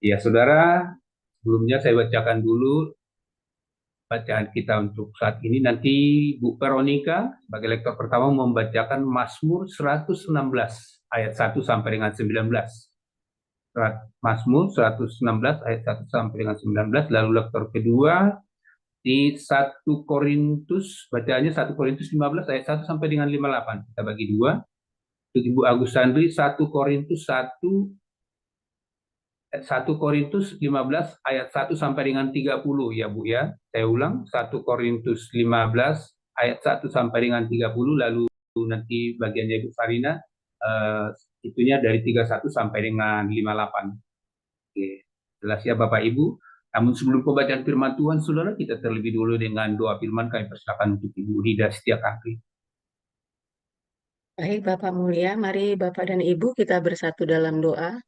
Ya, saudara, sebelumnya saya bacakan dulu bacaan kita untuk saat ini. Nanti Bu Veronica sebagai lektor pertama membacakan Mazmur 116 ayat 1 sampai dengan 19. Mazmur 116 ayat 1 sampai dengan 19. Lalu lektor kedua di 1 Korintus, bacaannya 1 Korintus 15 ayat 1 sampai dengan 58. Kita bagi dua. Untuk Ibu Agus Sandri 1 Korintus ayat 1 sampai dengan 30 ya Bu ya. Saya ulang 1 Korintus 15 ayat 1 sampai dengan 30, lalu nanti bagiannya Ibu Farina eh, itunya dari 31 sampai dengan 58. Oke. Jelas ya Bapak Ibu. Namun sebelum pembacaan firman Tuhan, Saudara, kita terlebih dulu dengan doa firman. Kami persilakan untuk Ibu Rida Setiakasih. Baik, Bapak mulia, mari Bapak dan Ibu kita bersatu dalam doa.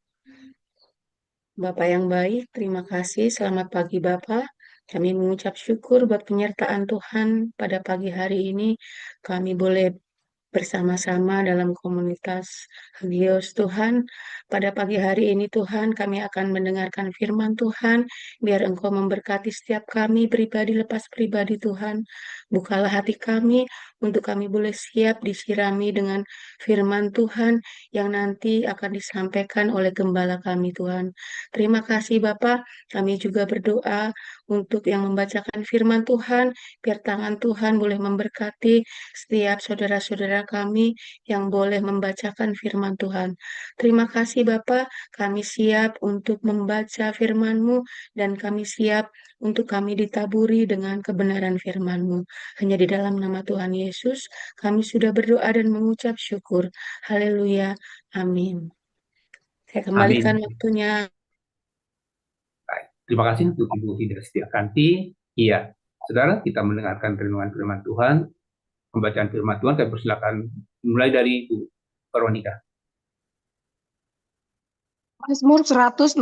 Bapak yang baik, terima kasih. Selamat pagi Bapak. Kami mengucap syukur buat penyertaan Tuhan pada pagi hari ini. Kami boleh bersama-sama dalam komunitas Hagios Tuhan. Pada pagi hari ini Tuhan, kami akan mendengarkan firman Tuhan. Biar Engkau memberkati setiap kami pribadi lepas pribadi Tuhan. Bukalah hati kami untuk kami boleh siap disirami dengan firman Tuhan yang nanti akan disampaikan oleh gembala kami Tuhan. Terima kasih Bapak. Kami juga berdoa untuk yang membacakan firman Tuhan, biar tangan Tuhan boleh memberkati setiap saudara-saudara kami yang boleh membacakan firman Tuhan. Terima kasih Bapak, kami siap untuk membaca firman-Mu dan kami siap untuk kami ditaburi dengan kebenaran firman-Mu. Hanya di dalam nama Tuhan Yesus, kami sudah berdoa dan mengucap syukur. Haleluya. Amin. Saya kembalikan Amin. waktunya. Baik. Terima kasih untuk Ibu Rida Setiakanti. Iya, Saudara, kita mendengarkan renungan firman Tuhan. Pembacaan firman Tuhan, kami persilakan mulai dari Ibu Veronica. Mazmur 116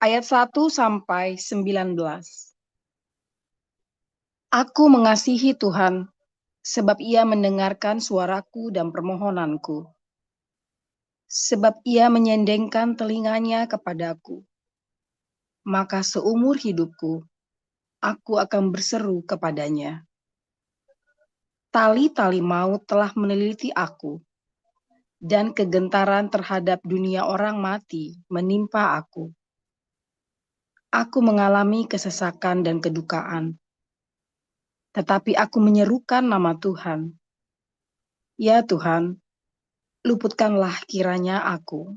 ayat 1 sampai 19. Aku mengasihi Tuhan, sebab Ia mendengarkan suaraku dan permohonanku. Sebab Ia menyendengkan telinganya kepadaku. Maka seumur hidupku, aku akan berseru kepadanya. Tali-tali maut telah meneliti aku, dan kegentaran terhadap dunia orang mati menimpa aku. Aku mengalami kesesakan dan kedukaan. Tetapi aku menyerukan nama Tuhan. Ya Tuhan, luputkanlah kiranya aku.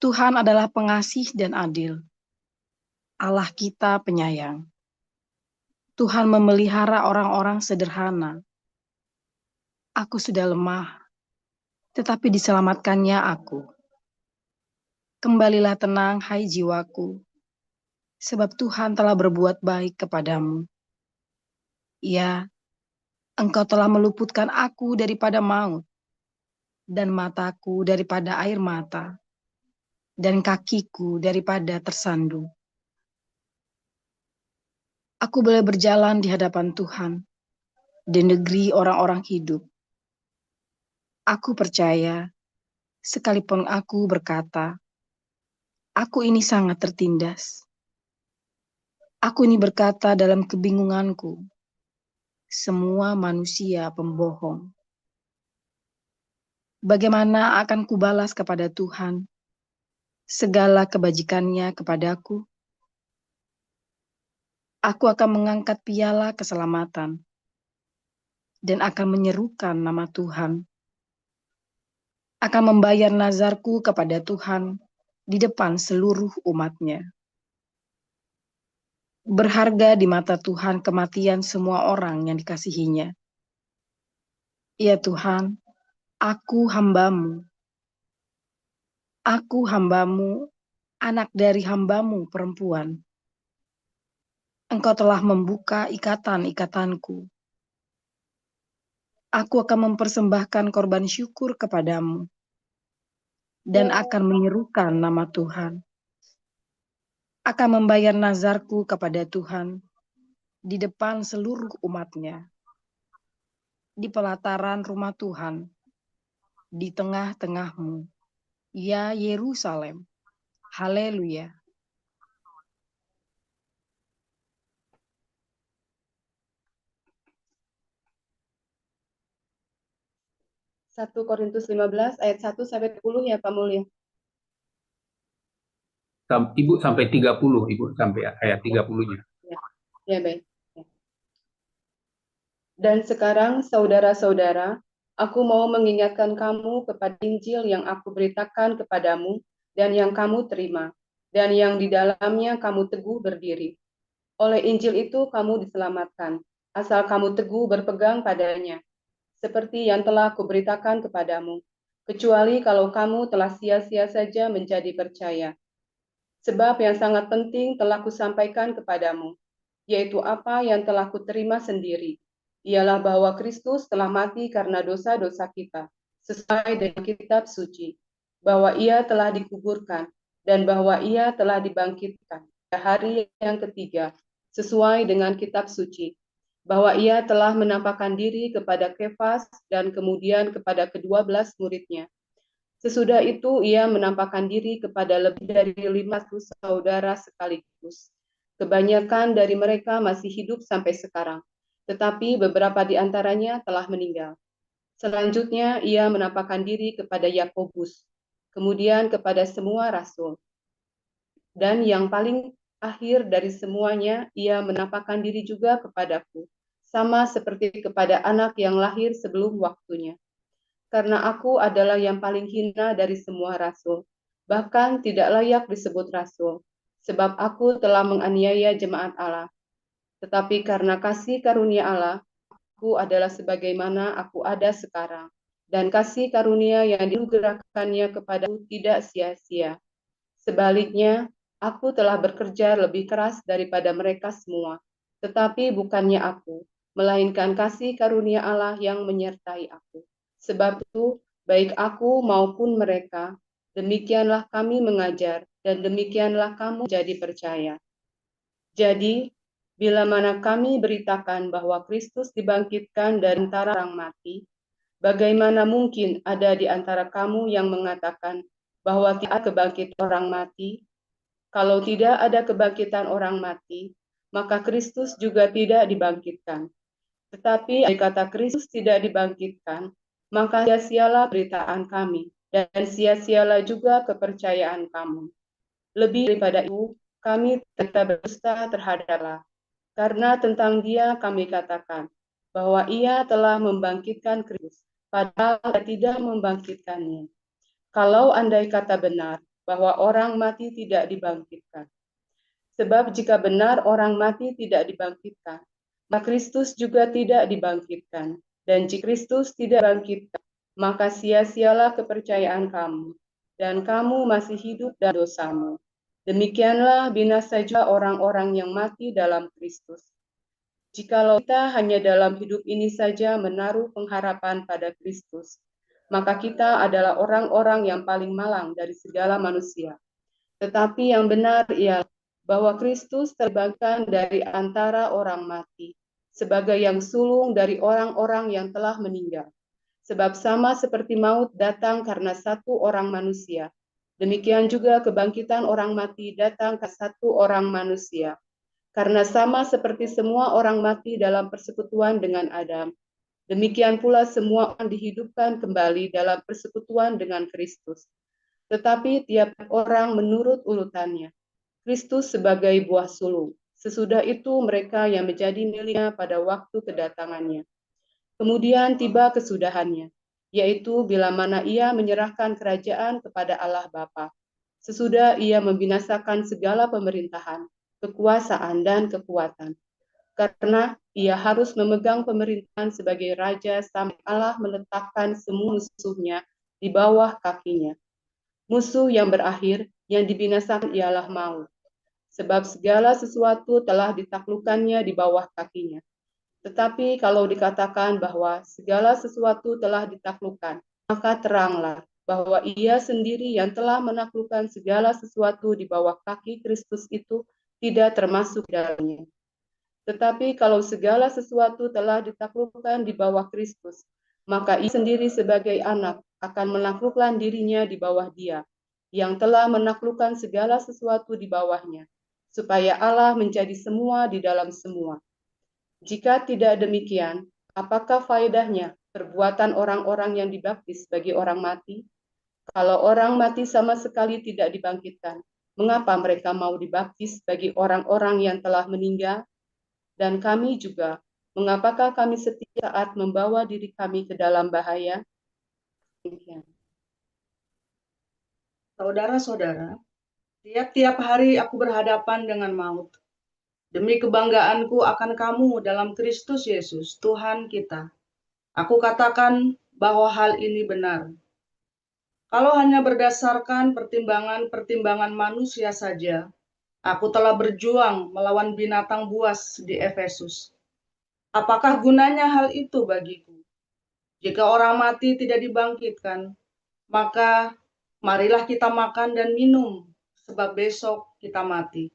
Tuhan adalah pengasih dan adil. Allah kita penyayang. Tuhan memelihara orang-orang sederhana. Aku sudah lemah, tetapi diselamatkannya aku. Kembalilah tenang, hai jiwaku, sebab Tuhan telah berbuat baik kepadamu. Ya, Engkau telah meluputkan aku daripada maut, dan mataku daripada air mata, dan kakiku daripada tersandung. Aku boleh berjalan di hadapan Tuhan, di negeri orang-orang hidup. Aku percaya, sekalipun aku berkata, aku ini sangat tertindas. Aku ini berkata dalam kebingunganku, semua manusia pembohong. Bagaimana akan kubalas kepada Tuhan segala kebajikannya kepadaku? Aku akan mengangkat piala keselamatan dan akan menyerukan nama Tuhan. Akan membayar nazarku kepada Tuhan di depan seluruh umat-Nya. Berharga di mata Tuhan kematian semua orang yang dikasihinya. Ya Tuhan, aku hamba-Mu. Aku hamba-Mu, anak dari hamba-Mu perempuan. Engkau telah membuka ikatan-ikatanku. Aku akan mempersembahkan korban syukur kepadamu dan akan menyerukan nama Tuhan. Akan membayar nazarku kepada Tuhan di depan seluruh umat-Nya. Di pelataran rumah Tuhan, di tengah-tengahmu, ya Yerusalem. Haleluya. Satu Korintus 15 ayat 1 sampai 10 ya Pak Mulya. Ibu sampai 30, Ibu sampai ayat 30-nya. Ya baik. Dan sekarang saudara-saudara, aku mau mengingatkan kamu kepada Injil yang aku beritakan kepadamu dan yang kamu terima, dan yang di dalamnya kamu teguh berdiri. Oleh Injil itu kamu diselamatkan, asal kamu teguh berpegang padanya, seperti yang telah kuberitakan kepadamu, kecuali kalau kamu telah sia-sia saja menjadi percaya. Sebab yang sangat penting telah kusampaikan kepadamu, yaitu apa yang telah kuterima sendiri, ialah bahwa Kristus telah mati karena dosa-dosa kita, sesuai dengan kitab suci, bahwa ia telah dikuburkan, dan bahwa ia telah dibangkitkan pada hari yang ketiga, sesuai dengan kitab suci, bahwa ia telah menampakkan diri kepada Kefas dan kemudian kepada ke-12 muridnya. Sesudah itu ia menampakkan diri kepada lebih dari 500 saudara sekaligus. Kebanyakan dari mereka masih hidup sampai sekarang, tetapi beberapa di antaranya telah meninggal. Selanjutnya ia menampakkan diri kepada Yakobus, kemudian kepada semua rasul. Dan yang paling akhir dari semuanya, ia menampakkan diri juga kepadaku, sama seperti kepada anak yang lahir sebelum waktunya. Karena aku adalah yang paling hina dari semua rasul, bahkan tidak layak disebut rasul, sebab aku telah menganiaya jemaat Allah. Tetapi karena kasih karunia Allah, aku adalah sebagaimana aku ada sekarang, dan kasih karunia yang dianugerahkannya kepadaku tidak sia-sia. Sebaliknya, aku telah bekerja lebih keras daripada mereka semua, tetapi bukannya aku, melainkan kasih karunia Allah yang menyertai aku. Sebab itu, baik aku maupun mereka, demikianlah kami mengajar, dan demikianlah kamu jadi percaya. Jadi, bila mana kami beritakan bahwa Kristus dibangkitkan dari antara orang mati, bagaimana mungkin ada di antara kamu yang mengatakan bahwa tidak kebangkit orang mati? Kalau tidak ada kebangkitan orang mati, maka Kristus juga tidak dibangkitkan. Tetapi andai kata Kristus tidak dibangkitkan, maka sia-sialah beritaan kami, dan sia-sialah juga kepercayaan kamu. Lebih daripada itu, kami tetap berdusta terhadap Allah, karena tentang Dia kami katakan bahwa Ia telah membangkitkan Kristus, padahal tidak membangkitkannya. Kalau andai kata benar bahwa orang mati tidak dibangkitkan. Sebab jika benar orang mati tidak dibangkitkan, maka Kristus juga tidak dibangkitkan. Dan jika Kristus tidak bangkitkan, maka sia-sialah kepercayaan kamu, dan kamu masih hidup dalam dosamu. Demikianlah binasa juga orang-orang yang mati dalam Kristus. Jikalau kita hanya dalam hidup ini saja menaruh pengharapan pada Kristus, maka kita adalah orang-orang yang paling malang dari segala manusia. Tetapi yang benar ialah bahwa Kristus terbangkitkan dari antara orang mati, sebagai yang sulung dari orang-orang yang telah meninggal. Sebab sama seperti maut datang karena satu orang manusia, demikian juga kebangkitan orang mati datang ke satu orang manusia. Karena sama seperti semua orang mati dalam persekutuan dengan Adam, demikian pula semua orang dihidupkan kembali dalam persekutuan dengan Kristus. Tetapi tiap orang menurut urutannya. Kristus sebagai buah sulung. Sesudah itu mereka yang menjadi miliknya pada waktu kedatangannya. Kemudian tiba kesudahannya, yaitu bila mana ia menyerahkan kerajaan kepada Allah Bapa. Sesudah ia membinasakan segala pemerintahan, kekuasaan, dan kekuatan. Karena ia harus memegang pemerintahan sebagai raja sampai Allah meletakkan semua musuhnya di bawah kakinya. Musuh yang berakhir yang dibinasakan ialah maut. Sebab segala sesuatu telah ditaklukkannya di bawah kakinya. Tetapi kalau dikatakan bahwa segala sesuatu telah ditaklukkan, maka teranglah bahwa ia sendiri yang telah menaklukkan segala sesuatu di bawah kaki Kristus itu tidak termasuk dalamnya. Tetapi kalau segala sesuatu telah ditaklukkan di bawah Kristus, maka ia sendiri sebagai anak akan menaklukkan dirinya di bawah Dia, yang telah menaklukkan segala sesuatu di bawahnya, supaya Allah menjadi semua di dalam semua. Jika tidak demikian, apakah faedahnya perbuatan orang-orang yang dibaptis bagi orang mati? Kalau orang mati sama sekali tidak dibangkitkan, mengapa mereka mau dibaptis bagi orang-orang yang telah meninggal? Dan kami juga, mengapakah kami setiap saat membawa diri kami ke dalam bahaya? Demikian. Saudara-saudara, tiap-tiap hari aku berhadapan dengan maut. Demi kebanggaanku akan kamu dalam Kristus Yesus, Tuhan kita. Aku katakan bahwa hal ini benar. Kalau hanya berdasarkan pertimbangan-pertimbangan manusia saja, aku telah berjuang melawan binatang buas di Efesus. Apakah gunanya hal itu bagiku? Jika orang mati tidak dibangkitkan, maka marilah kita makan dan minum, sebab besok kita mati.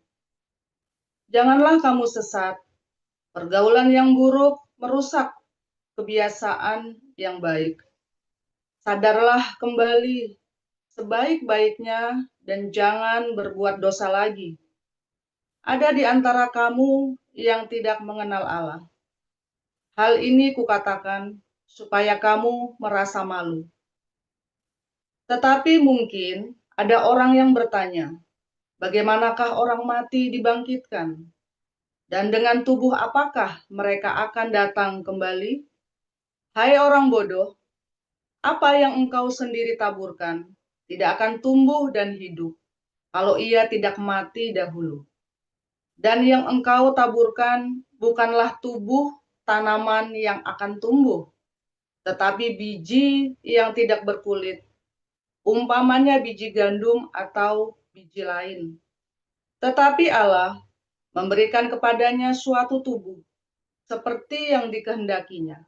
Janganlah kamu sesat. Pergaulan yang buruk merusak kebiasaan yang baik. Sadarlah kembali sebaik-baiknya dan jangan berbuat dosa lagi. Ada di antara kamu yang tidak mengenal Allah. Hal ini kukatakan supaya kamu merasa malu. Tetapi mungkin ada orang yang bertanya, bagaimanakah orang mati dibangkitkan? Dan dengan tubuh apakah mereka akan datang kembali? Hai orang bodoh, apa yang engkau sendiri taburkan tidak akan tumbuh dan hidup kalau ia tidak mati dahulu. Dan yang engkau taburkan bukanlah tubuh tanaman yang akan tumbuh, tetapi biji yang tidak berkulit, umpamanya biji gandum atau biji lain. Tetapi Allah memberikan kepadanya suatu tubuh, seperti yang dikehendakinya.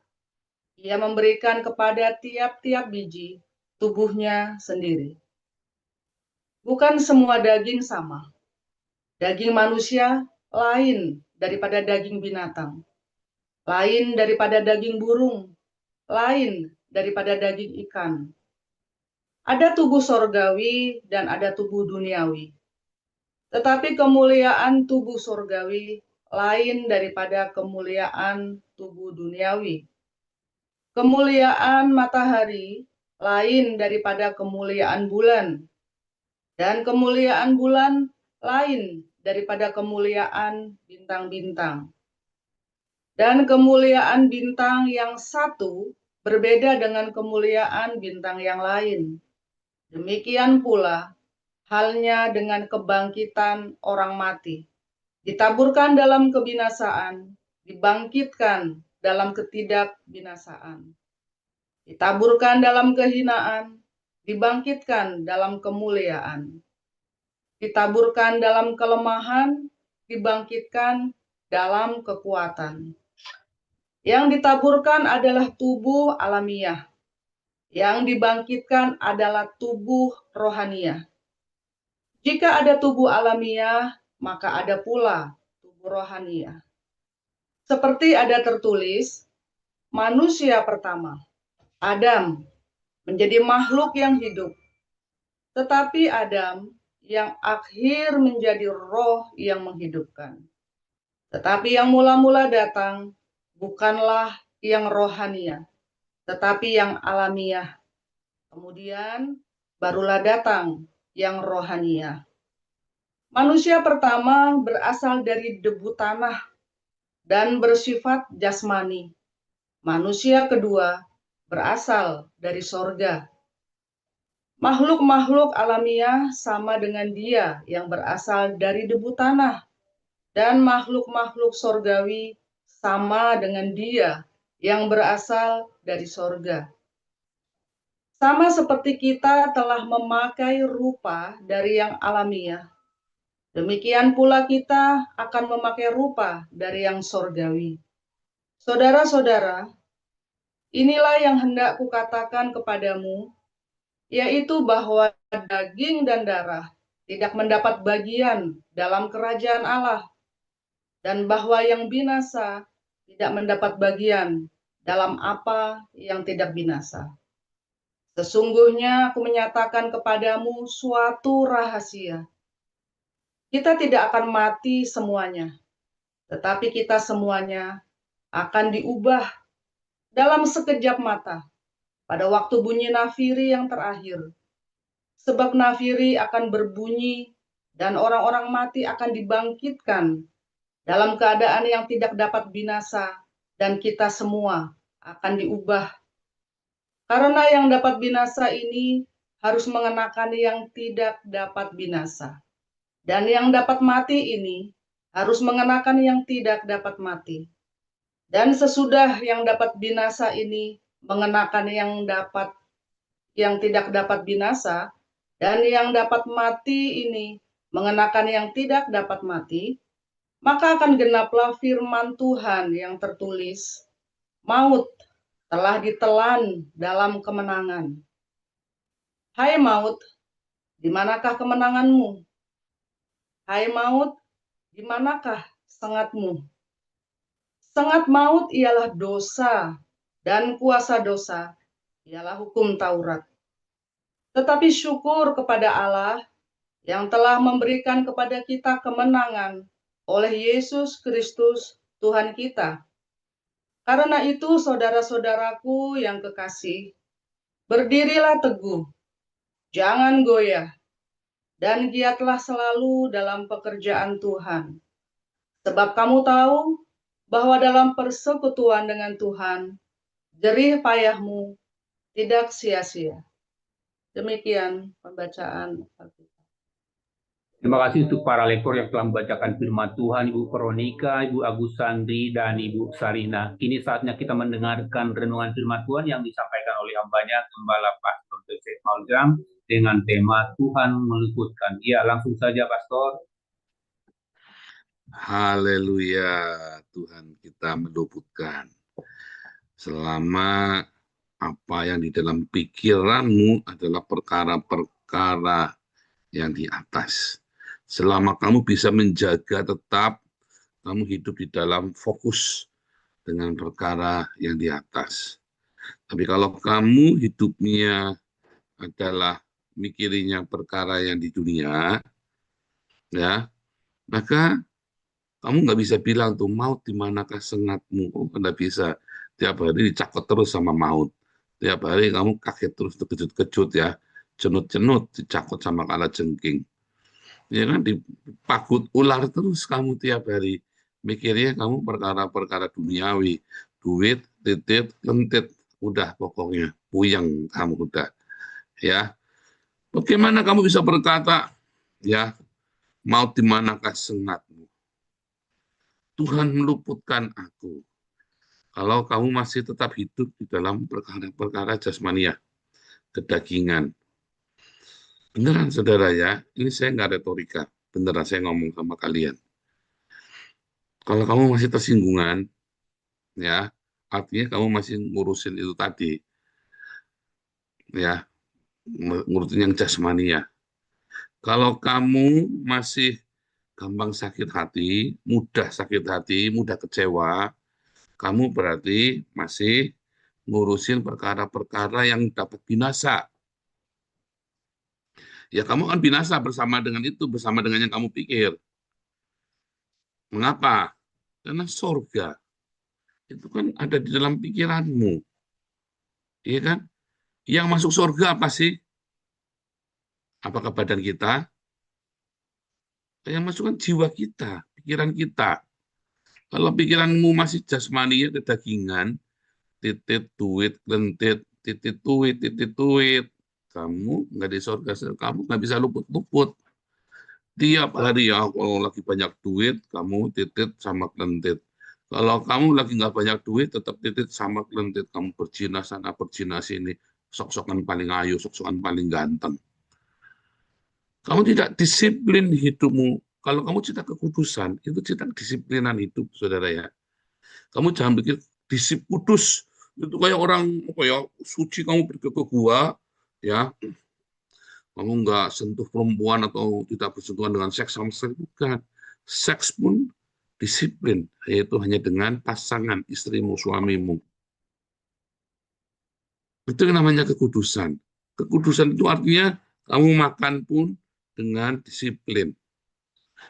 Ia memberikan kepada tiap-tiap biji tubuhnya sendiri. Bukan semua daging sama. Daging manusia lain daripada daging binatang, lain daripada daging burung, lain daripada daging ikan. Ada tubuh sorgawi dan ada tubuh duniawi. Tetapi kemuliaan tubuh sorgawi lain daripada kemuliaan tubuh duniawi. Kemuliaan matahari lain daripada kemuliaan bulan, dan kemuliaan bulan lain daripada kemuliaan bintang-bintang. Dan kemuliaan bintang yang satu berbeda dengan kemuliaan bintang yang lain. Demikian pula halnya dengan kebangkitan orang mati. Ditaburkan dalam kebinasaan, dibangkitkan dalam ketidakbinasaan. Ditaburkan dalam kehinaan, dibangkitkan dalam kemuliaan. Ditaburkan dalam kelemahan, dibangkitkan dalam kekuatan. Yang ditaburkan adalah tubuh alamiah. Yang dibangkitkan adalah tubuh rohaniah. Jika ada tubuh alamiah, maka ada pula tubuh rohaniah. Seperti ada tertulis, manusia pertama, Adam, menjadi makhluk yang hidup. Tetapi Adam yang akhir menjadi roh yang menghidupkan. Tetapi yang mula-mula datang bukanlah yang rohaniah, tetapi yang alamiah. Kemudian barulah datang yang rohaniah. Manusia pertama berasal dari debu tanah dan bersifat jasmani. Manusia kedua berasal dari sorga. Makhluk-makhluk alamiah sama dengan dia yang berasal dari debu tanah, dan makhluk-makhluk sorgawi sama dengan dia yang berasal dari sorga. Sama seperti kita telah memakai rupa dari yang alamiah, demikian pula kita akan memakai rupa dari yang sorgawi. Saudara-saudara, inilah yang hendak kukatakan kepadamu, yaitu bahwa daging dan darah tidak mendapat bagian dalam kerajaan Allah, dan bahwa yang binasa tidak mendapat bagian dalam apa yang tidak binasa. Sesungguhnya aku menyatakan kepadamu suatu rahasia. Kita tidak akan mati semuanya, tetapi kita semuanya akan diubah dalam sekejap mata pada waktu bunyi nafiri yang terakhir. Sebab nafiri akan berbunyi dan orang-orang mati akan dibangkitkan dalam keadaan yang tidak dapat binasa, dan kita semua akan diubah. Karena yang dapat binasa ini harus mengenakan yang tidak dapat binasa, dan yang dapat mati ini harus mengenakan yang tidak dapat mati. Dan sesudah yang dapat binasa ini mengenakan yang tidak dapat binasa, dan yang dapat mati ini mengenakan yang tidak dapat mati, maka akan genaplah firman Tuhan yang tertulis, maut telah ditelan dalam kemenangan. Hai maut, di manakah kemenanganmu? Hai maut, di manakah sengatmu? Sengat maut ialah dosa, dan kuasa dosa ialah hukum Taurat. Tetapi syukur kepada Allah yang telah memberikan kepada kita kemenangan oleh Yesus Kristus Tuhan kita. Karena itu, saudara-saudaraku yang kekasih, berdirilah teguh, jangan goyah, dan giatlah selalu dalam pekerjaan Tuhan. Sebab kamu tahu bahwa dalam persekutuan dengan Tuhan, jerih payahmu tidak sia-sia. Demikian pembacaan Alkitab. Terima kasih untuk para lektor yang telah membacakan firman Tuhan, Ibu Veronica, Ibu Agus Sandri, dan Ibu Sarina. Kini saatnya kita mendengarkan renungan firman Tuhan yang disampaikan oleh hambanya, Gembala Pastor Joseph Mauljam, dengan tema Tuhan meluputkan. Ya, langsung saja, Pastor. Haleluya, Tuhan kita meluputkan. Selama apa yang di dalam pikiranmu adalah perkara-perkara yang di atas. Selama kamu bisa menjaga tetap, kamu hidup di dalam fokus dengan perkara yang di atas. Tapi kalau kamu hidupnya adalah mikirinya perkara yang di dunia, ya, maka kamu nggak bisa bilang tuh maut di manakah sengatmu. Oh, nggak bisa. Tiap hari dicakot terus sama maut. Tiap hari kamu kaget terus, terkejut-kejut ya, cenut-cenut dicakot sama kalajengking. Ya kan, dipagut ular terus kamu tiap hari. Mikirnya kamu perkara-perkara duniawi, duit, titit, lentit, udah pokoknya puyeng kamu udah. Ya, bagaimana kamu bisa berkata, ya, maut di manakah sengatmu? Tuhan meluputkan aku. Kalau kamu masih tetap hidup di dalam perkara-perkara jasmania, kedagingan. Beneran saudara ya, ini saya nggak retorika, beneran saya ngomong sama kalian. Kalau kamu masih tersinggungan, ya, artinya kamu masih ngurusin itu tadi, ya, ngurusin yang jasmania. Kalau kamu masih gampang sakit hati, mudah kecewa, kamu berarti masih ngurusin perkara-perkara yang dapat binasa. Ya kamu akan binasa bersama dengan itu, bersama dengan yang kamu pikir. Mengapa? Karena surga itu kan ada di dalam pikiranmu. Iya kan? Yang masuk surga apa sih? Apakah badan kita? Yang masuk kan jiwa kita, pikiran kita. Kalau pikiranmu masih jasmani, kedagingan, titit, duit, lentit, titit, duit, kamu nggak di surga, kamu nggak bisa luput-luput. Tiap hari ya, kalau lagi banyak duit, kamu titit sama kelentit. Kalau kamu lagi nggak banyak duit, tetap titit sama kelentit. Kamu berzina sana, berzina sini. Sok-sokan paling ayu, sok-sokan paling ganteng. Kamu tidak disiplin hidupmu. Kalau kamu cita kekudusan, itu cita disiplinan hidup, saudara ya. Kamu jangan pikir disiplin kudus. Itu kayak orang suci, kamu pergi ke gua, ya, kamu nggak sentuh perempuan atau tidak bersentuhan dengan seks sama sekali, bukan. Seks pun disiplin, yaitu hanya dengan pasangan, istrimu, suamimu. Itu yang namanya kekudusan. Kekudusan itu artinya kamu makan pun dengan disiplin.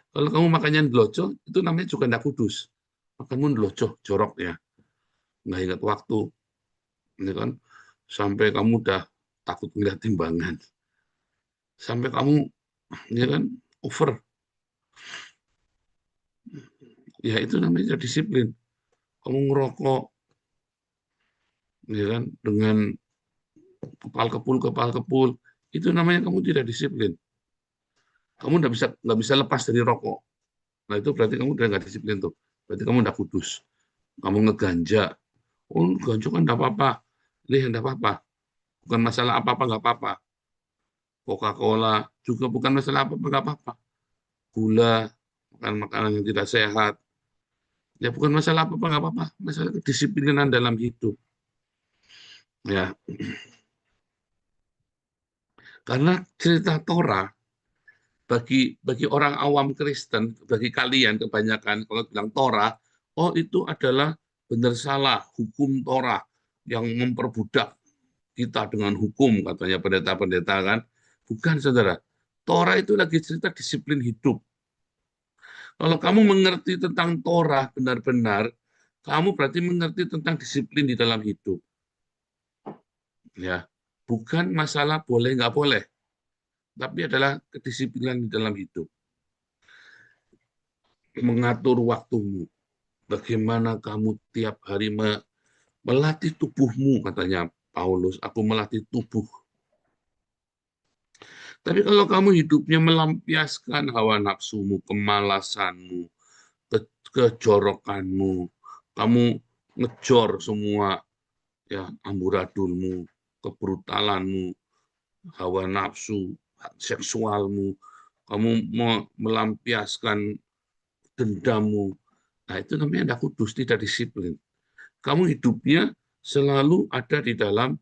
Kalau kamu makannya ndeloco, itu namanya juga tidak kudus. Makanmu ndeloco, jorok ya, nggak ingat waktu, ini kan, sampai kamu udah takut melihat timbangan, sampai kamu, ya kan, over, ya itu namanya disiplin. Kamu ngerokok, ya kan, dengan kepal kepul, itu namanya kamu tidak disiplin. Kamu nggak bisa lepas dari rokok. Nah itu berarti kamu udah nggak disiplin tuh. Berarti kamu udah kudus. Kamu ngeganja, oh ganja kan nggak apa-apa, ini nggak apa-apa. Bukan masalah apa-apa nggak apa-apa. Coca-Cola juga bukan masalah apa-apa nggak apa-apa. Gula, makan makanan yang tidak sehat, ya bukan masalah apa-apa nggak apa-apa. Masalah kedisiplinan dalam hidup. Ya, karena cerita Torah bagi orang awam Kristen, bagi kalian kebanyakan kalau bilang Torah, oh itu adalah benar salah hukum Torah yang memperbudak kita dengan hukum, katanya pendeta-pendeta kan. Bukan, saudara. Torah itu lagi cerita disiplin hidup. Kalau kamu mengerti tentang Torah benar-benar, kamu berarti mengerti tentang disiplin di dalam hidup. Ya, bukan masalah boleh nggak boleh, tapi adalah kedisiplinan di dalam hidup. Mengatur waktumu, bagaimana kamu tiap hari melatih tubuhmu, katanya Paulus, aku melatih tubuh. Tapi kalau kamu hidupnya melampiaskan hawa nafsumu, kemalasanmu, kejorokanmu, kamu ngejor semua ya amburadulmu, kebrutalanmu, hawa nafsu, seksualmu, kamu melampiaskan dendammu, nah itu namanya tidak kudus, tidak disiplin. Kamu hidupnya selalu ada di dalam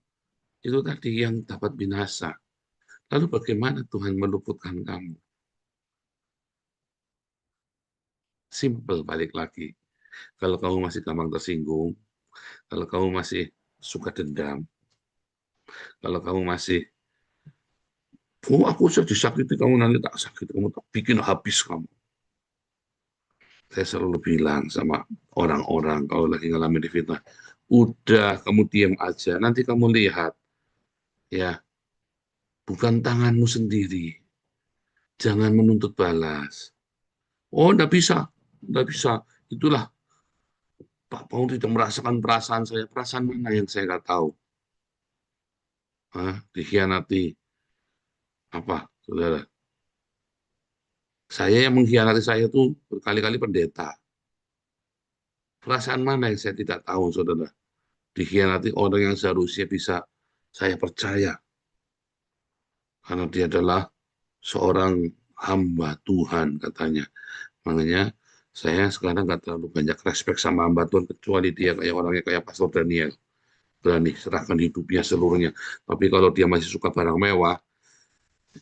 itu tadi yang dapat binasa. Lalu bagaimana Tuhan meluputkan kamu? Simple, balik lagi. Kalau kamu masih gampang tersinggung, kalau kamu masih suka dendam, kalau kamu masih, oh aku sudah disakiti, kamu nanti tak sakit, kamu tak bikin habis kamu. Saya selalu bilang sama orang-orang kalau lagi ngalamin fitnah, udah kamu diam aja, nanti kamu lihat, ya bukan tanganmu sendiri, jangan menuntut balas. Oh, enggak bisa, itulah Pak Paul tidak merasakan perasaan saya, perasaan mana yang saya nggak tahu. Dikhianati apa, saudara? Saya yang mengkhianati saya itu berkali-kali pendeta. Perasaan mana yang saya tidak tahu, saudara? Dikhianati orang yang seharusnya bisa saya percaya. Karena dia adalah seorang hamba Tuhan, katanya. Makanya saya sekarang nggak terlalu banyak respect sama hamba Tuhan, kecuali dia kayak orangnya kayak Pastor Daniel. Berani serahkan hidupnya seluruhnya. Tapi kalau dia masih suka barang mewah,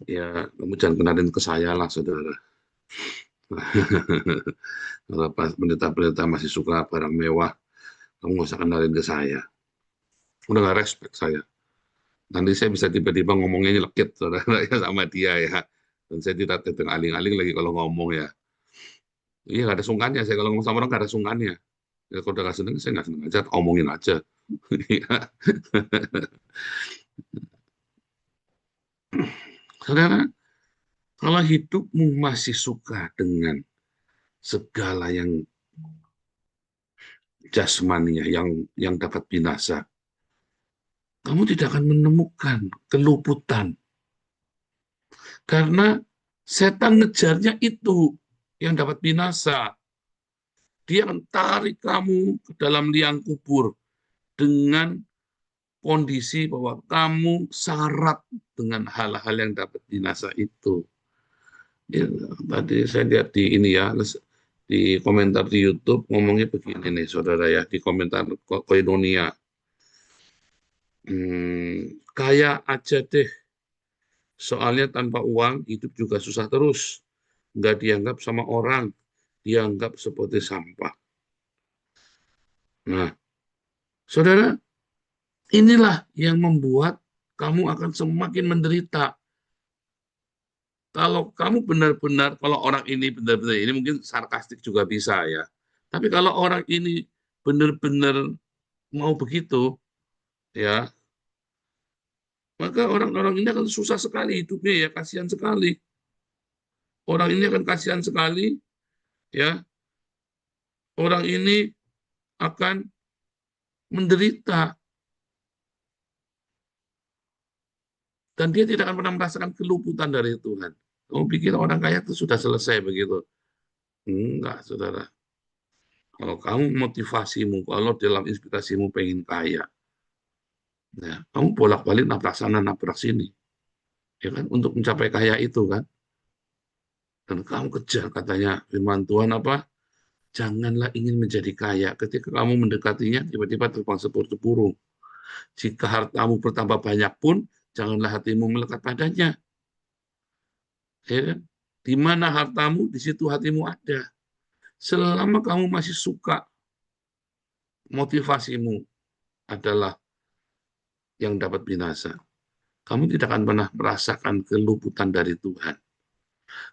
ya kamu jangan kenalin ke saya lah, saudara. Kalau pendeta-pendeta masih suka barang mewah, kamu nggak usah kenalin ke saya. Udah nggak respect saya. Nanti saya bisa tiba-tiba ngomongnya nyelekit, saudara, ya sama dia ya. Dan saya tidak teteng aling-aling lagi kalau ngomong ya. Iya, nggak ada sungkannya. Saya kalau ngomong sama orang nggak ada sungkannya. Ya, kalau udah nggak seneng, saya nggak seneng aja, omongin aja. Saudara, kalau hidupmu masih suka dengan segala yang jasmaninya, yang dapat binasa, kamu tidak akan menemukan keluputan. Karena setan ngejarnya itu yang dapat binasa. Dia akan tarik kamu ke dalam liang kubur dengan kondisi bahwa kamu syarat dengan hal-hal yang dapat binasa itu. Ya, tadi saya lihat di ini ya, di komentar di YouTube ngomongnya begini nih, saudara ya, di komentar Koinonia. Kaya aja deh, soalnya tanpa uang hidup juga susah terus. Nggak dianggap sama orang, dianggap seperti sampah. Nah, saudara, inilah yang membuat kamu akan semakin menderita. Kalau kamu benar-benar, kalau orang ini benar-benar, ini mungkin sarkastik juga bisa ya. Tapi kalau orang ini benar-benar mau begitu, ya, maka orang-orang ini akan susah sekali hidupnya ya, kasihan sekali. Orang ini akan kasihan sekali, ya. Orang ini akan menderita dan dia tidak akan pernah merasakan keluputan dari Tuhan. Kamu pikir orang kaya itu sudah selesai begitu? Enggak, saudara. Kalau kamu motivasimu, kalau dalam inspirasimu pengen kaya, ya, kamu bolak-balik nabrak sana, nabrak sini, ya kan, untuk mencapai kaya itu kan. Dan kamu kejar, katanya firman Tuhan apa? Janganlah ingin menjadi kaya. Ketika kamu mendekatinya, tiba-tiba terbang seperti burung. Jika hartamu bertambah banyak pun, janganlah hatimu melekat padanya. Ya kan? Di mana hartamu, di situ hatimu ada. Selama kamu masih suka, motivasimu adalah yang dapat binasa, kamu tidak akan pernah merasakan keluputan dari Tuhan.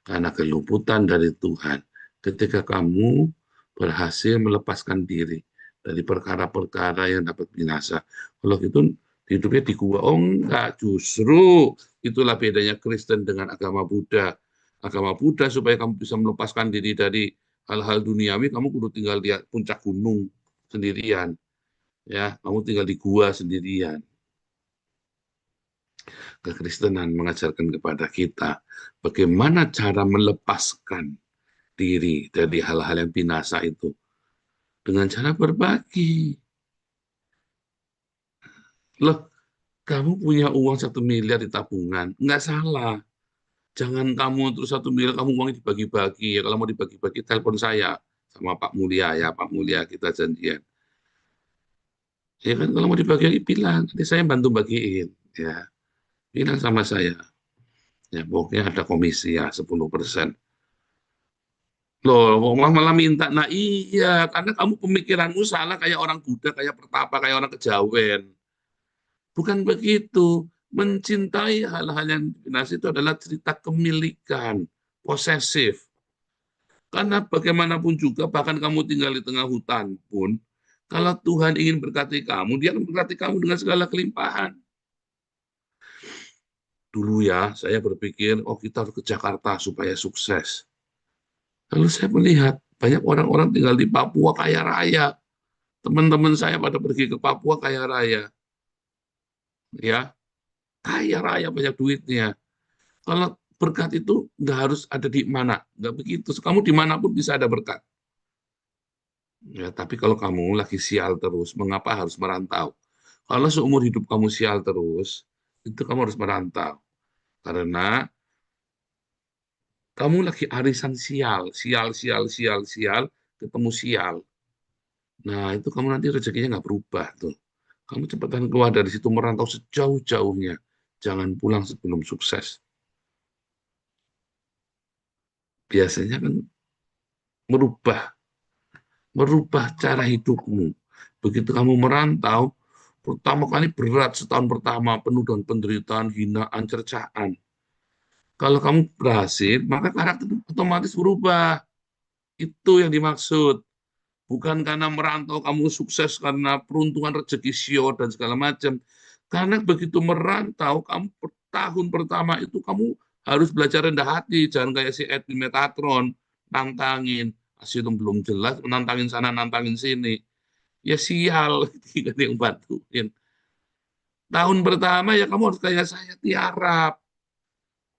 Karena keluputan dari Tuhan, ketika kamu berhasil melepaskan diri dari perkara-perkara yang dapat binasa. Kalau gitu, hidupnya di gua. Oh enggak, justru itulah bedanya Kristen dengan agama Buddha. Agama Buddha, supaya kamu bisa melepaskan diri dari hal-hal duniawi, kamu kudu tinggal di puncak gunung sendirian. Ya, kamu tinggal di gua sendirian. Kekristenan mengajarkan kepada kita bagaimana cara melepaskan diri dari hal-hal yang binasa itu dengan cara berbagi. Loh, kamu punya uang 1 miliar di tabungan, nggak salah. Jangan kamu terus 1 miliar kamu uangnya dibagi-bagi. Ya, kalau mau dibagi-bagi, telepon saya sama Pak Mulia ya, Pak Mulia kita janjian. Ya kan, kalau mau dibagi-bagi bilang, nanti saya bantu bagiin. Ya, bilang sama saya. Ya, pokoknya ada komisi ya 10%. Loh, malah minta. Nah iya, karena kamu pemikiranmu salah, kayak orang Buddha, kayak Pertapa, kayak orang kejawen. Bukan begitu. Mencintai hal-hal yang divinasi itu adalah cerita kemilikan, posesif. Karena bagaimanapun juga, bahkan kamu tinggal di tengah hutan pun, kalau Tuhan ingin berkati kamu, dia akan berkati kamu dengan segala kelimpahan. Dulu ya, saya berpikir, oh kita harus ke Jakarta supaya sukses. Lalu saya melihat, banyak orang-orang tinggal di Papua kaya raya. Teman-teman saya pada pergi ke Papua kaya raya. Ya, kaya raya, banyak duitnya. Kalau berkat itu nggak harus ada di mana, nggak begitu. Kamu dimanapun bisa ada berkat. Ya, tapi kalau kamu lagi sial terus, mengapa harus merantau? Kalau seumur hidup kamu sial terus, itu kamu harus merantau. Karena kamu lagi arisan sial, sial, ketemu sial. Nah, itu kamu nanti rezekinya nggak berubah tuh. Kamu cepatan keluar dari situ, merantau sejauh-jauhnya. Jangan pulang sebelum sukses. Biasanya kan merubah cara hidupmu. Begitu kamu merantau, pertama kali berat, setahun pertama penuh dengan penderitaan, hinaan, cercaan. Kalau kamu berhasil, maka karakter otomatis berubah. Itu yang dimaksud. Bukan karena merantau kamu sukses karena peruntungan rezeki sio dan segala macam. Karena begitu merantau, kamu tahun pertama itu kamu harus belajar rendah hati. Jangan kayak si Edwin Metatron, nantangin. Asli itu belum jelas, nantangin sana, nantangin sini. Ya sial, tidak ada yang bantuin. Tahun pertama ya kamu harus kayak saya, tiarap.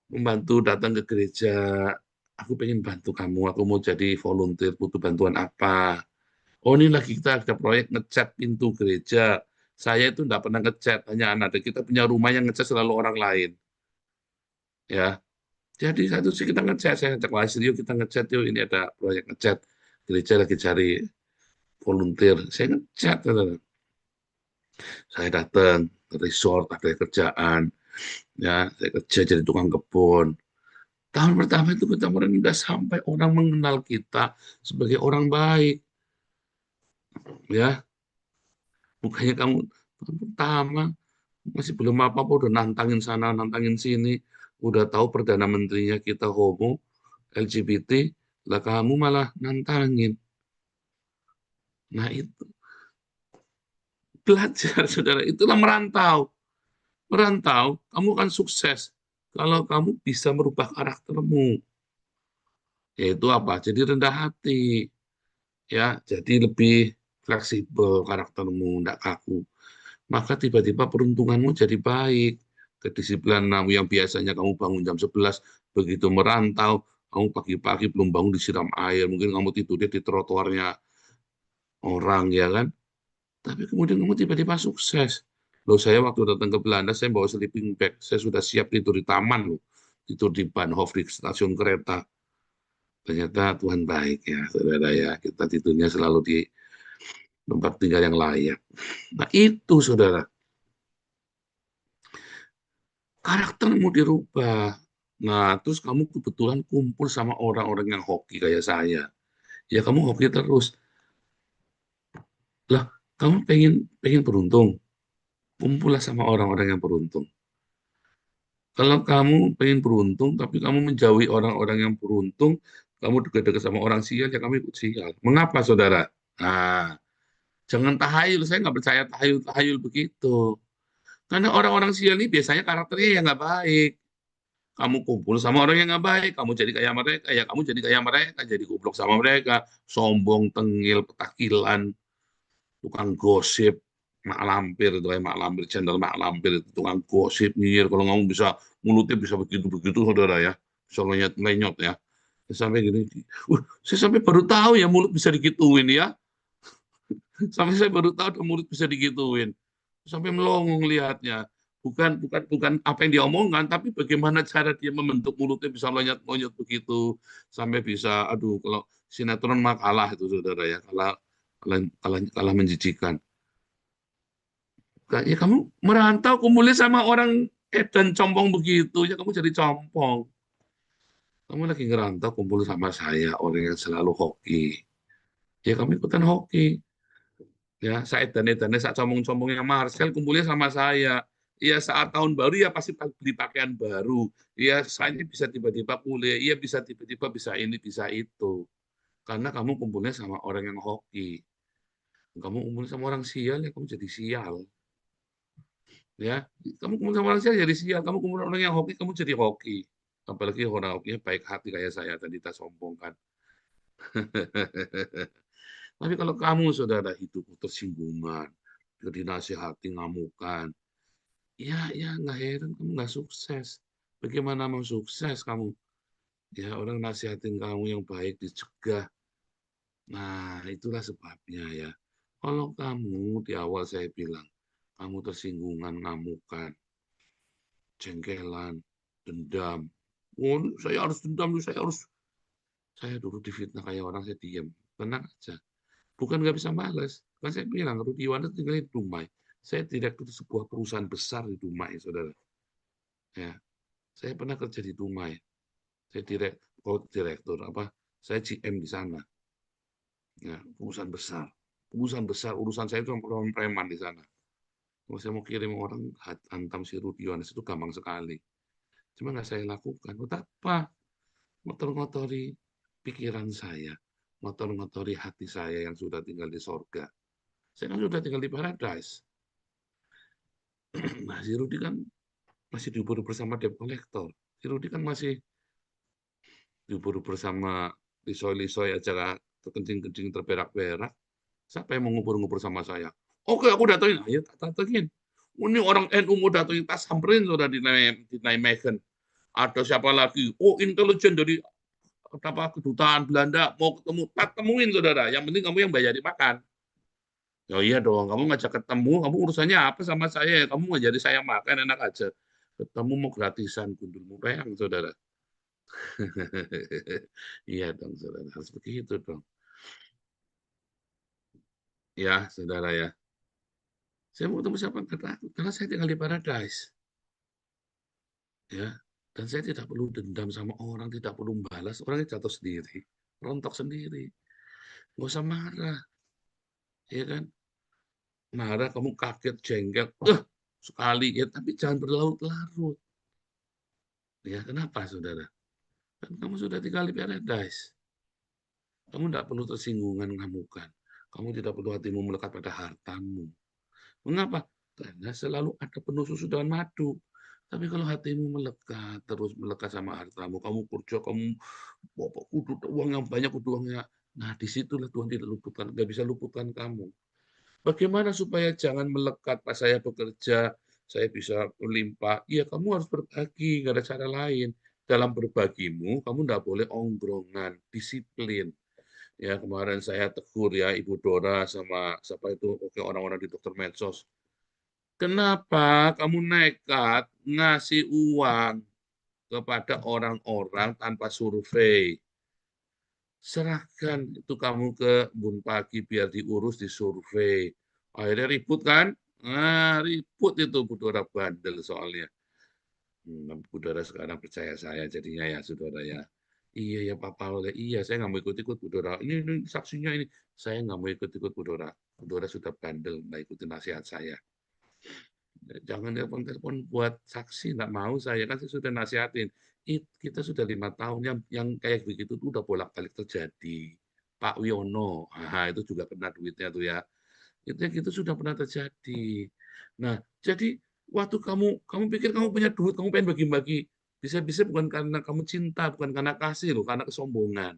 Membantu datang ke gereja. Aku pengen bantu kamu, aku mau jadi volunteer, butuh bantuan apa. Oh ini lagi kita ada proyek ngecat pintu gereja. Saya itu enggak pernah ngecat, hanya anak. Kita punya rumah yang ngecat selalu orang lain. Ya, jadi satu sih kita ngecat. Saya ngajak Wasir, yuk kita ngecat yuk. Ini ada proyek ngecat. Gereja lagi cari volunteer. Saya ngecat. Saya datang ke resort, ada kerjaan. Ya, saya kerja jadi tukang kebun. Tahun pertama itu kita merendah sampai orang mengenal kita sebagai orang baik. Ya, bukannya kamu tahun pertama Masih belum apa-apa udah nantangin sana, nantangin sini. Udah tahu Perdana Menterinya kita homo, LGBT, lah kamu malah nantangin. Nah itu, belajar saudara, itulah merantau. Merantau, kamu akan sukses kalau kamu bisa merubah karaktermu. Yaitu apa? Jadi rendah hati, ya, jadi lebih fleksibel karaktermu, tidak kaku. Maka tiba-tiba peruntunganmu jadi baik. Kedisiplinanmu yang biasanya kamu bangun jam 11, begitu merantau, kamu pagi-pagi belum bangun disiram air, mungkin kamu tidurnya di trotoarnya orang, ya kan? Tapi kemudian kamu tiba-tiba sukses. Loh, saya waktu datang ke Belanda, saya bawa sleeping bag. Saya sudah siap tidur di taman, loh. Tidur di Bahnhof, di stasiun kereta. Ternyata Tuhan baik ya, saudara ya. Kita tidurnya selalu di tempat tinggal yang layak. Nah itu, saudara. Karaktermu dirubah. Nah, terus kamu kebetulan kumpul sama orang-orang yang hoki kayak saya. Ya, kamu hoki terus. Lah, kamu pengen beruntung. Kumpullah sama orang-orang yang beruntung. Kalau kamu pengen beruntung, tapi kamu menjauhi orang-orang yang beruntung, kamu dekat-dekat sama orang sial, ya kamu ikut sial. Mengapa, saudara? Nah, jangan tahayul. Saya nggak percaya tahayul-tahayul begitu. Karena orang-orang sial ini biasanya karakternya yang nggak baik. Kamu kumpul sama orang yang nggak baik, kamu jadi kayak mereka, ya kamu jadi kayak mereka, jadi goblok sama mereka, sombong, tengil, petakilan, tukang gosip, mak lampir itu kayak mak lampir, channel mak lampir itu tukang gosip nyir. Kalau kamu bisa mulutnya bisa begitu-begitu, saudara ya, bisa lenyot-lenyot ya. Sampai gini, saya sampai baru tahu ya mulut bisa digituin ya. Sampai saya baru tahu ada mulut bisa digituin. Sampai melongo lihatnya. Bukan apa yang dia omongkan, tapi bagaimana cara dia membentuk mulutnya bisa lonyot-lonyot begitu. Sampai bisa, aduh, kalau sinetron mah kalah itu, saudara ya. Kalah menjijikan. Ya kamu merantau, kumpulnya sama orang edan compong begitu, ya kamu jadi compong. Kamu lagi ngerantau, kumpul sama saya, orang yang selalu hoki. Ya kamu ikutan hoki. Ya, saya edan-edannya, saat sombong-sombongnya Marcel, kumpulnya sama saya. Iya, saat tahun baru ya pasti beli pakaian baru. Iya, saya ini bisa tiba-tiba kuliah. Iya, bisa tiba-tiba bisa ini, bisa itu. Karena kamu kumpulnya sama orang yang hoki. Kamu kumpul sama orang sial, ya kamu jadi sial. Ya, kamu kumpul sama orang sial jadi sial. Kamu kumpul sama orang yang hoki, kamu jadi hoki. Apalagi orang hokinya baik hati kayak saya tadi tak sombongkan. Tapi kalau kamu, saudara, hidup tersinggungan, dinasihati, ngamukan, ya nggak heran kamu nggak sukses. Bagaimana mau sukses kamu? Ya orang nasihatin kamu yang baik dicegah. Nah itulah sebabnya ya. Kalau kamu di awal saya bilang kamu tersinggungan, ngamukan, jengkelan, dendam. Oh, saya harus dendam, saya dulu difitnah kayak orang, saya diam. Tenang aja. Bukan nggak bisa balas. Kan saya bilang, Rudi Yuwana tinggal di Dumai. Saya direktur sebuah perusahaan besar di Dumai, saudara. Ya, saya pernah kerja di Dumai. Saya direktur apa? Saya GM di sana. Ya, perusahaan besar. Perusahaan besar. Urusan saya itu sama preman di sana. Kalau saya mau kirim orang hantam si Rudi Yuwana itu gampang sekali. Cuma nggak saya lakukan. Untuk apa? Ngotor-ngotori pikiran saya. Ngotor-ngotori hati saya yang sudah tinggal di sorga. Saya kan sudah tinggal di paradise. Nah, si Rudi kan masih dihubur bersama debt collector. Si Rudi kan masih dihubur bersama lisoy-lisoy acara terkencing-kencing terberak-berak. Siapa yang mau ngubur-ngubur sama saya? Oke, aku datengin. Ayo, datengin. Ini orang NU mau datengin, tas samperin sudah di Nijmegen. Ada siapa lagi? Oh, intelijen dari apa kedutaan Belanda mau ketemu, tak temuin saudara. Yang penting kamu yang bayar makan. Ya iya dong, kamu ngajak ketemu, kamu urusannya apa sama saya? Kamu ngajari saya makan enak aja. Ketemu mau gratisan, gundulmu peyang, saudara. Iya dong, saudara. Harus begitu dong. Ya, saudara ya. Saya mau ketemu siapa? Karena saya tinggal di paradise. Ya, dan saya tidak perlu dendam sama orang, tidak perlu membalas. Orangnya jatuh sendiri, rontok sendiri. Nggak usah marah. Ya kan? Marah, kamu kaget, jengkel. sekali, ya, tapi jangan berlarut-larut. Ya, kenapa, saudara? Kan kamu sudah tinggal di paradise. Kamu tidak perlu tersinggungan kamu kan. Kamu tidak perlu hatimu melekat pada hartamu. Mengapa? Karena selalu ada penuh susu dan madu. Tapi kalau hatimu melekat, terus melekat sama hartamu, kamu kerja, kamu kudu uang yang banyak, kudu uangnya. Nah, disitulah Tuhan tidak luputkan, nggak bisa luputkan kamu. Bagaimana supaya jangan melekat pas saya bekerja, saya bisa melimpah? Iya, kamu harus berbagi, nggak ada cara lain. Dalam berbagimu, kamu nggak boleh ongkrongan, disiplin. Ya, kemarin saya tegur ya Ibu Dora sama siapa itu, oke, orang-orang di dokter medsos. Kenapa kamu nekat ngasih uang kepada orang-orang tanpa survei? Serahkan itu kamu ke Bun Pagi biar diurus, disurvei. Akhirnya ribut kan? Nah, ribut itu Bu Dora bandel soalnya. Bu Dora sekarang percaya saya jadinya ya, saudara ya. Iya ya Papa oleh iya saya nggak mau ikut-ikut Bu Dora. Ini saksinya ini. Saya nggak mau ikut-ikut Bu Dora. Bu Dora sudah bandel nggak ikutin nasihat saya. Jangan telepon-telepon buat saksi, nggak mau saya kan saya sudah nasihatin. Kita sudah 5 tahun yang kayak begitu tuh udah bolak-balik terjadi. Pak Wiono, itu juga kena duitnya tuh ya. Itu yang gitu sudah pernah terjadi. Nah, jadi waktu kamu pikir kamu punya duit, kamu pengen bagi-bagi, bisa-bisa bukan karena kamu cinta, bukan karena kasih loh, karena kesombongan.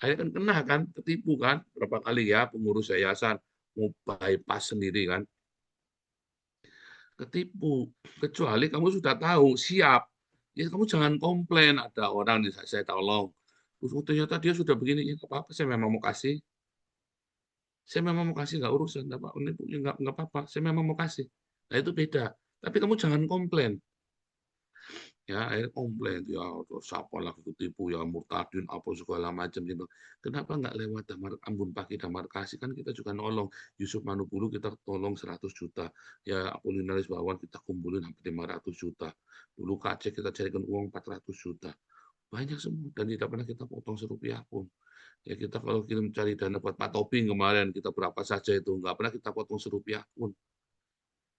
Akhirnya kan kena kan, ketipu kan, berapa kali ya pengurus yayasan mau bypass sendiri kan, ketipu. Kecuali kamu sudah tahu, siap. Ya kamu jangan komplain, ada orang saya tolong. Terus ternyata dia sudah begini, ya nggak apa-apa, saya memang mau kasih. Saya memang mau kasih, nggak urusan. Nggak apa-apa, saya memang mau kasih. Nah itu beda. Tapi kamu jangan komplain. Ya, akhirnya komplain, ya terus siapa lagi ketipu, ya murtadin, apa segala macam gitu. Kenapa nggak lewat Ambun Pagi Damar Kasih, kan kita juga nolong. Yusuf Manupulu kita tolong 100 juta. Ya Apolinaris Bawan kita kumpulin hampir 500 juta. Dulu KC kita carikan uang 400 juta. Banyak semua, dan tidak pernah kita potong serupiah pun. Ya kita kalau kirim cari dana buat Pak Toping kemarin, kita berapa saja itu, nggak pernah kita potong serupiah pun.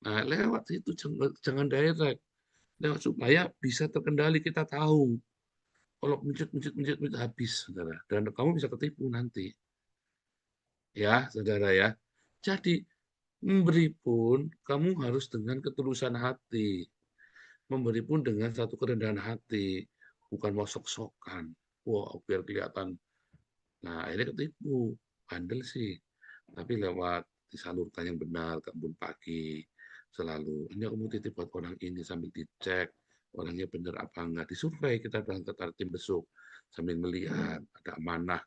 Nah, lewat itu jangan direct. Lewat supaya bisa terkendali, kita tahu. Kalau mencet habis, saudara. Dan kamu bisa ketipu nanti. Ya, saudara ya. Jadi, memberi pun kamu harus dengan ketulusan hati. Memberi pun dengan satu kerendahan hati. Bukan mau sok-sokan. Wah, biar kelihatan. Nah, akhirnya ketipu. Bandel sih. Tapi lewat disalurkan yang benar ke Embun Pagi. Selalu. Ini kamu titip buat orang ini sambil dicek. Orangnya benar apa enggak. Disurvei kita berangkat tim besok. Sambil melihat ada amanah.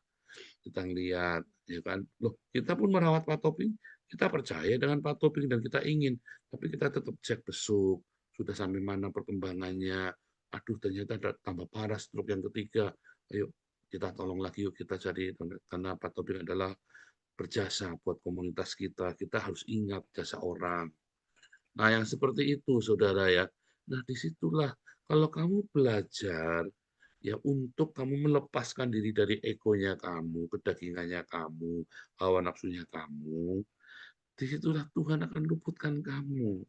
Kita ngelihat. Ya kan? Loh, kita pun merawat Pak Toping. Kita percaya dengan Pak Toping dan kita ingin. Tapi kita tetap cek besok. Sudah sampai mana perkembangannya. Aduh, ternyata ada tambah parah stroke yang ketiga. Ayo, kita tolong lagi yuk, kita cari. Karena Pak Toping adalah berjasa buat komunitas kita. Kita harus ingat jasa orang. Nah, yang seperti itu, saudara ya. Nah, disitulah kalau kamu belajar ya untuk kamu melepaskan diri dari egonya kamu, kedagingannya kamu, hawa nafsunya kamu, disitulah Tuhan akan luputkan kamu.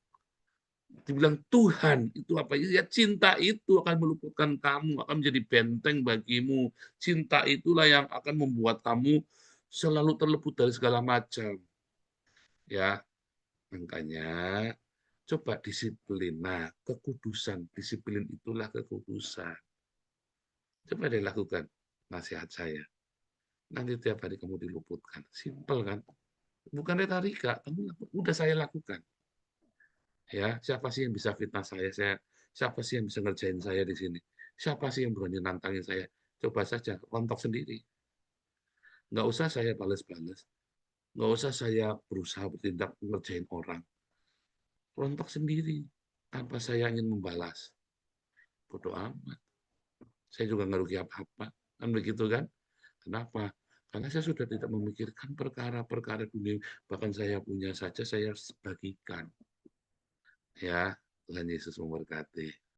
Dibilang Tuhan itu apa? Ya cinta itu akan meluputkan kamu, akan menjadi benteng bagimu. Cinta itulah yang akan membuat kamu selalu terluput dari segala macam. Ya, makanya coba disiplin. Nah, kekudusan, disiplin itulah kekudusan. Coba deh lakukan nasihat saya. Nanti tiap hari kamu diluputkan. Simpel kan? Bukan retorika, kamu udah saya lakukan. Ya, siapa sih yang bisa fitnah saya? Siapa sih yang bisa ngerjain saya di sini? Siapa sih yang berani nantangin saya? Coba saja, rontok sendiri. Nggak usah saya balas-balas. Nggak usah saya berusaha bertindak ngerjain orang. Rontok sendiri, tanpa saya ingin membalas. Bodoh amat. Saya juga nggak rugi apa-apa. Kan begitu kan? Kenapa? Karena saya sudah tidak memikirkan perkara-perkara dunia. Bahkan saya punya saja, saya bagikan. Ya, Tuhan Yesus memberkati.